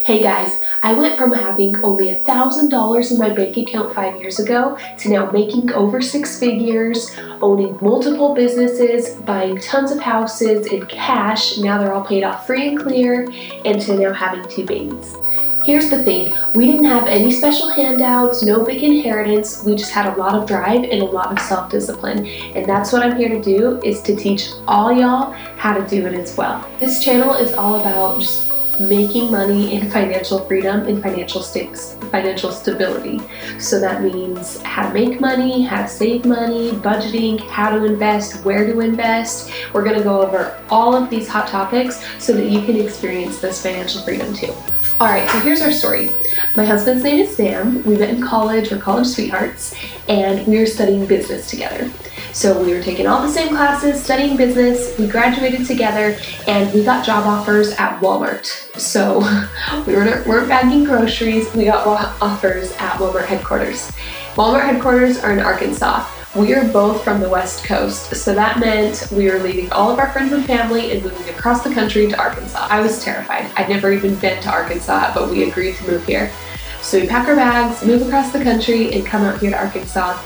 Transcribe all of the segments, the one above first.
Hey guys, I went from having only $1,000 in my bank account 5 years ago to now making over 6 figures, owning multiple businesses, buying tons of houses in cash, now they're all paid off free and clear, and to now having 2 babies. Here's the thing, we didn't have any special handouts, no big inheritance, we just had a lot of drive and a lot of self-discipline. And that's what I'm here to do, is to teach all y'all how to do it as well. This channel is all about just making money and financial freedom and financial stability. So that means how to make money, how to save money, budgeting, how to invest, where to invest. We're gonna go over all of these hot topics so that you can experience this financial freedom too. All right, so here's our story. My husband's name is Sam. We met in college, we're college sweethearts, and we were studying business together. So we were taking all the same classes, studying business, we graduated together, and we got job offers at Walmart. So we weren't bagging groceries, we got offers at Walmart headquarters. Walmart headquarters are in Arkansas. We are both from the West Coast, so that meant we were leaving all of our friends and family and moving across the country to Arkansas. I was terrified. I'd never even been to Arkansas, but we agreed to move here. So we pack our bags, move across the country, and come out here to Arkansas,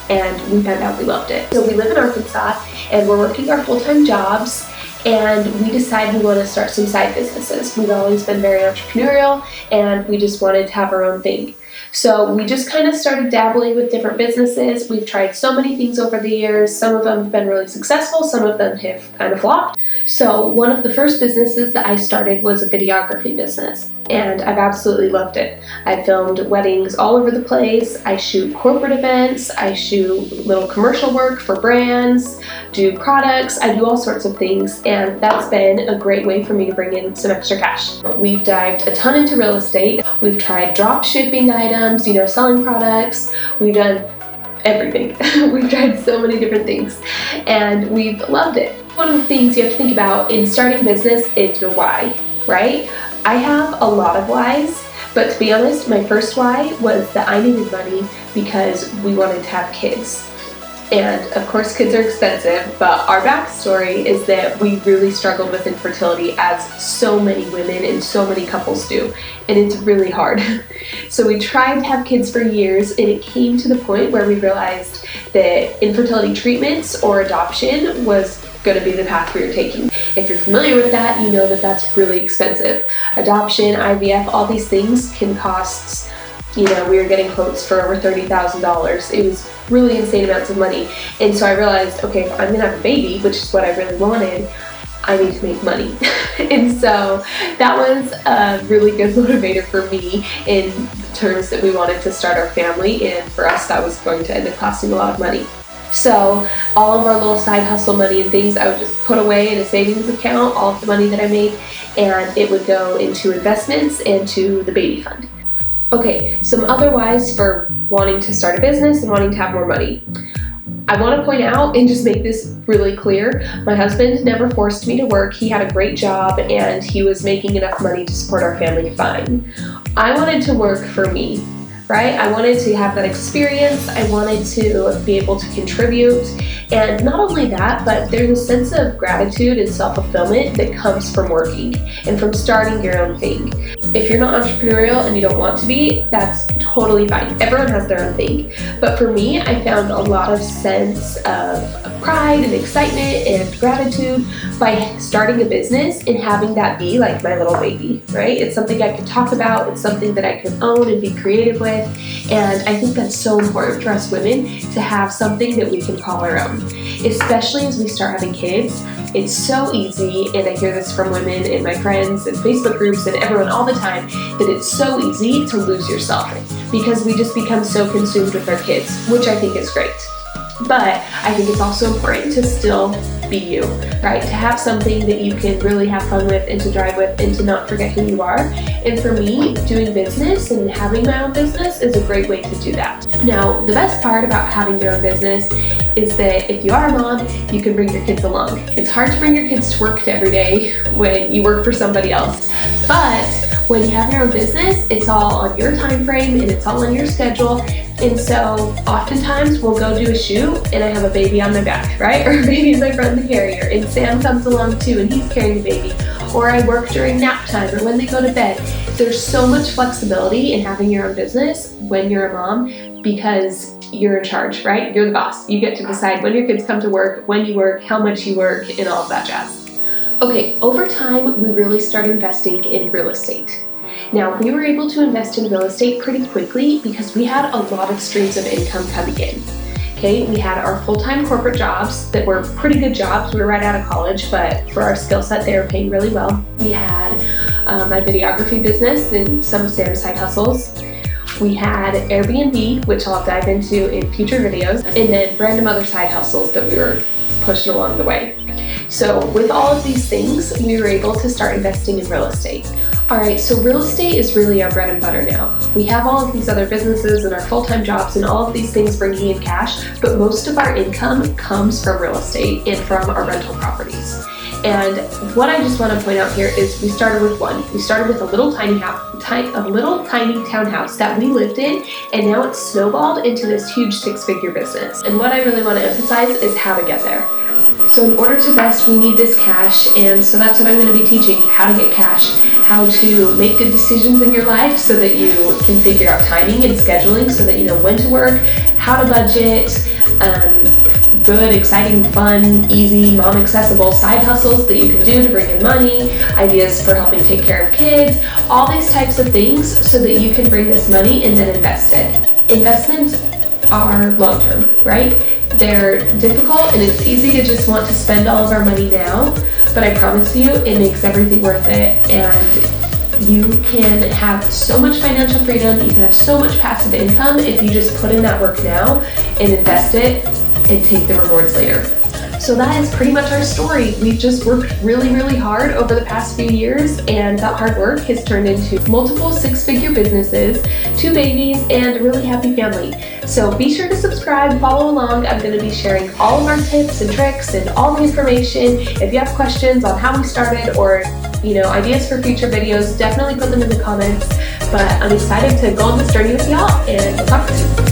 and we found out we loved it. So we live in Arkansas, and we're working our full-time jobs, and we decided we want to start some side businesses. We've always been very entrepreneurial, and we just wanted to have our own thing. So we just kind of started dabbling with different businesses. We've tried so many things over the years. Some of them have been really successful, some of them have kind of flopped. So one of the first businesses that I started was a videography business, and I've absolutely loved it. I filmed weddings all over the place. I shoot corporate events. I shoot little commercial work for brands, do products. I do all sorts of things, and that's been a great way for me to bring in some extra cash. We've dived a ton into real estate. We've tried drop shipping items, selling products. We've done everything. We've tried so many different things, and we've loved it. One of the things you have to think about in starting business is your why, right? I have a lot of whys, but to be honest, my first why was that I needed money because we wanted to have kids. And of course, kids are expensive, but our backstory is that we really struggled with infertility, as so many women and so many couples do, and it's really hard. So we tried to have kids for years, and it came to the point where we realized that infertility treatments or adoption was going to be the path we were taking. If you're familiar with that, you know that that's really expensive. Adoption, IVF, all these things can cost, we were getting quotes for over $30,000. It was really insane amounts of money. And so I realized, okay, if I'm gonna have a baby, which is what I really wanted, I need to make money. And so that was a really good motivator for me in terms that we wanted to start our family, and for us that was going to end up costing a lot of money. So all of our little side hustle money and things I would just put away in a savings account, all of the money that I made, and it would go into investments and to the baby fund. Okay, some other whys for wanting to start a business and wanting to have more money. I want to point out and just make this really clear, my husband never forced me to work. He had a great job and he was making enough money to support our family fine. I wanted to work for me, right? I wanted to have that experience. I wanted to be able to contribute. And not only that, but there's a sense of gratitude and self-fulfillment that comes from working and from starting your own thing. If you're not entrepreneurial and you don't want to be, that's totally fine. Everyone has their own thing. But for me, I found a lot of sense of pride and excitement and gratitude by starting a business and having that be like my little baby, right? It's something I can talk about. It's something that I can own and be creative with. And I think that's so important for us women to have something that we can call our own, especially as we start having kids. It's so easy, and I hear this from women and my friends and Facebook groups and everyone all the time, that it's so easy to lose yourself because we just become so consumed with our kids, which I think is great. But I think it's also important to still be you, right? To have something that you can really have fun with and to drive with and to not forget who you are. And for me, doing business and having my own business is a great way to do that. Now, the best part about having your own business is that if you are a mom, you can bring your kids along. It's hard to bring your kids to work every day when you work for somebody else. But when you have your own business, it's all on your time frame and it's all on your schedule. And so oftentimes we'll go do a shoot and I have a baby on my back, right? Or a baby in my front of the carrier, and Sam comes along too and he's carrying the baby. Or I work during nap time or when they go to bed. There's so much flexibility in having your own business when you're a mom because you're in charge, right? You're the boss. You get to decide when your kids come to work, when you work, how much you work, and all of that jazz. Okay, over time, we really started investing in real estate. Now, we were able to invest in real estate pretty quickly because we had a lot of streams of income coming in. Okay, we had our full-time corporate jobs that were pretty good jobs. We were right out of college, but for our skill set, they were paying really well. We had my videography business and some of Sam's side hustles. We had Airbnb, which I'll dive into in future videos, and then random other side hustles that we were pushing along the way. So with all of these things, we were able to start investing in real estate. All right, so real estate is really our bread and butter now. We have all of these other businesses and our full-time jobs and all of these things bringing in cash, but most of our income comes from real estate and from our rental properties. And what I just want to point out here is we started with one. We started with a little tiny townhouse that we lived in, and now it's snowballed into this huge six-figure business. And what I really want to emphasize is how to get there. So in order to invest, we need this cash, and so that's what I'm going to be teaching, how to get cash, how to make good decisions in your life so that you can figure out timing and scheduling so that you know when to work, how to budget, good, exciting, fun, easy, mom-accessible side hustles that you can do to bring in money, ideas for helping take care of kids, all these types of things so that you can bring this money and then invest it. Investments are long-term, right? They're difficult and it's easy to just want to spend all of our money now, but I promise you it makes everything worth it, and you can have so much financial freedom, you can have so much passive income if you just put in that work now and invest it and take the rewards later. So that is pretty much our story. We've just worked really, really hard over the past few years, and that hard work has turned into multiple six-figure businesses, 2 babies, and a really happy family. So be sure to subscribe, follow along. I'm going to be sharing all of our tips and tricks and all the information. If you have questions on how we started or ideas for future videos, definitely put them in the comments. But I'm excited to go on this journey with y'all, and we'll talk soon.